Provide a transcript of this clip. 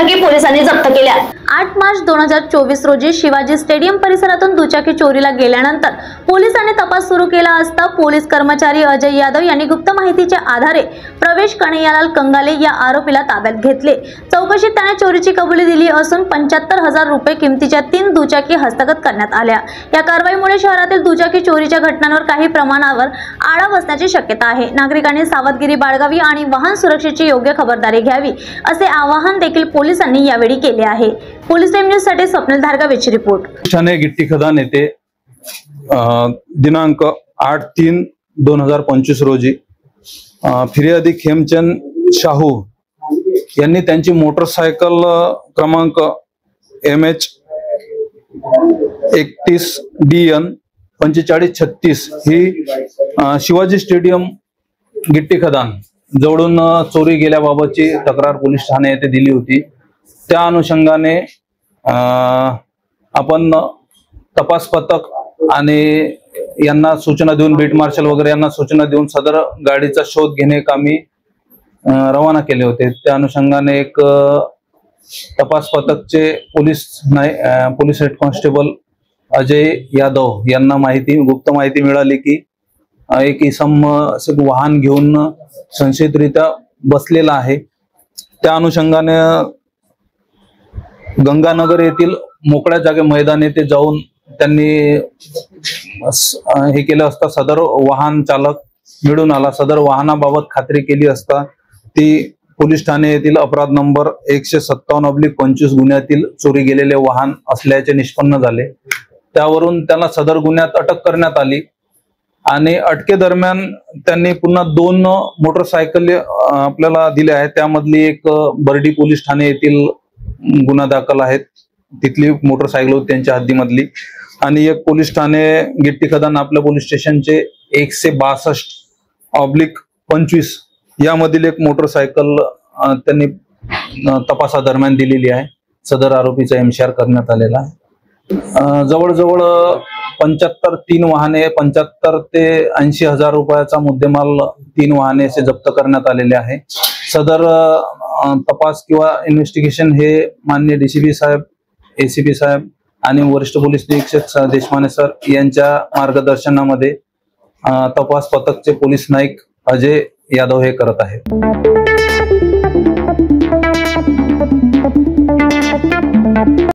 दुचाकी पोलिसांनी जप्त केल्या। 8 मार्च 2024 रोजी शिवाजी स्टेडियम परिसरातून दुचाकी चोरीला गेल्यानंतर पोलिसांनी तपास सुरू केला असता पोलीस कर्मचारी अजय यादव यांनी गुप्त माहितीच्या आधारे प्रवेश कन्हैयालाल कंगाले या आरोपीला ताब्यात घेतले। चौकशीत त्याने चोरीची कबुली दिली असून 75,000 रुपये किमतीच्या 3 दुचाकी हस्तगत करण्यात आल्या। या कारवाईमुळे शहरातील दुचाकी चोरीच्या घटनांवर काही प्रमाणावर आळा बसण्याची शक्यता आहे। नागरिकांनी सावधगिरी बाळगावी आणि वाहन सुरक्षेची योग्य खबरदारी घ्यावी असे आवाहन देखील पोलिसांनी यावेळी केले आहे। पोलीस टाइम न्यूज साठी स्वप्नील धारगावेची रिपोर्ट। ठाणे गिट्टी खदान येथे दिनांक 8/3/2025 रोजी फिर्यादी खेमचंद शाहू यांनी त्यांची मोटरसायकल क्रमांक MH 31DN 4536 ही शिवाजी स्टेडियम गिट्टी खदान जवळून चोरी गेल्याबाबतची तक्रार पोलीस ठाणे येथे दिली होती। त्या अनुषंगाने आपण तपास पथक आणि यांना सूचना देऊन बीट मार्शल वगैरे यांना सूचना देऊन सदर गाडीचा शोध घेणे कामी रवाना केले होते। त्या अनुषंगाने एक तपास पथकचे police head constable Ajay Yadav यांना गुप्त माहिती मिळाली की एक इसम वाहन घेऊन संशयितरित्या बसलेला आहे। त्या अनुषंगाने गंगानगर येथील मोकळ्या जागे मैदान येथे जाऊन त्यांनी हे केलं असता सदर वाहन चालक मिळून आला। सदर वाहनाबाबत खात्री केली असता ती पोलीस ठाणे येथील अपराध नंबर 157/25 गुन्ह्यातील चोरी गेलेले वाहन असल्याचे निष्पन्न झाले। त्यावरून त्याला सदर गुन्ह्यात अटक करण्यात आली आणि अटकेदरम्यान त्यांनी पुन्हा 2 मोटरसायकल आपल्याला दिल्या आहेत। त्यामधली एक बर्डी पोलीस ठाणे येथील गुन्हा दाखल आहेत, तिथली मोटरसायकल होती त्यांच्या हद्दीमधली, आणि एक पोलीस ठाणे गिट्टी खदान आपल्या पोलीस स्टेशनचे 162/25 यामधील एक मोटरसायकल त्यांनी तपासादरम्यान दिलेली आहे। सदर आरोपीचा एमसीआर करण्यात आलेला आहे। जवळजवळ 75 वाहने 75 ते 80,000 रुपयाचा मुद्देमाल 3 वाहने असे जप्त करण्यात आलेले आहे। सदर तपास किंवा इन्व्हेस्टिगेशन हे माननीय DCP साहेब, ACP साहेब आणि वरिष्ठ पोलीस निरीक्षक देशमाने सर यांच्या मार्गदर्शनामध्ये तपास पथकचे पोलीस नाईक अजय यादव हे करत आहेत।